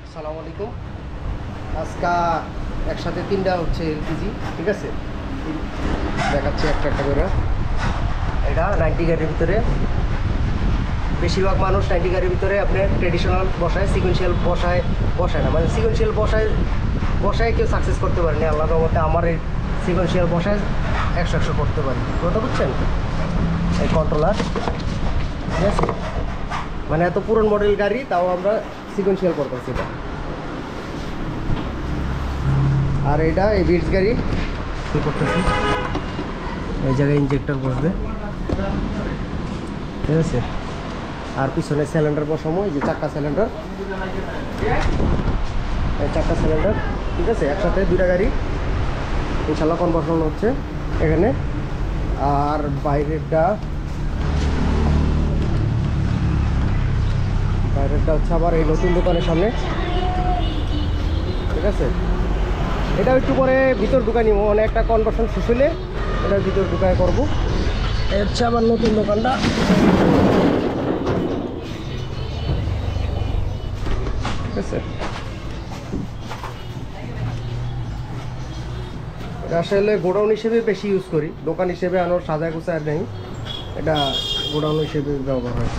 আসসালামু আলাইকুম। আজকে একসাথে তিনটা হচ্ছে এলপিজি, ঠিক আছে? দেখাচ্ছি একটা একটা করে। এটা 90 গাড়ির ভিতরে, বেশিরভাগ মানুষ 90 গাড়ির ভিতরে আপনার ট্রেডিশনাল বসায়, সিকোয়েন্সিয়াল বসায় না, মানে সিকোয়েন্সিয়াল বসায় কেউ সাকসেস করতে পারেনি। আল্লাহর রহমতে আমার এই সিকোয়েন্সিয়াল বসায় 100 করতে পারি। কথা বুঝছেন? এই কন্ট্রোলার, ঠিক আছে? মানে এত পুরনো মডেল গাড়ি, তাও আমরা সিকোয়েন্সিয়াল করতেছি এটা। আর এটা এই বিটস গাড়ি করতেছি, এই জায়গায় ইঞ্জেক্টর বসবে, ঠিক আছে? আর পিছনে সিলিন্ডার বসাবো, এই যে চাক্কা সিলিন্ডার, এই চাক্কা সিলিন্ডার, ঠিক আছে? একসাথে দুইটা গাড়ি ইনশাল্লাহ কনভার্সন হচ্ছে এখানে। আর বাইরেরটা হচ্ছে আবার এই নতুন দোকানের সামনে, ঠিক আছে? এটা একটু পরে ভিতর ঢুকাই নিব, মানে একটা কনভার্সন শেষ হলে এটা ভিতর ঢুকায় করবো। এই হচ্ছে আবার নতুন দোকানটা, ঠিক আছে? এটা আসলে গোডাউন হিসেবে বেশি ইউজ করি, দোকান হিসেবে আনার সাজা গোছা নেই, এটা গোডাউন হিসেবে ব্যবহার হয়।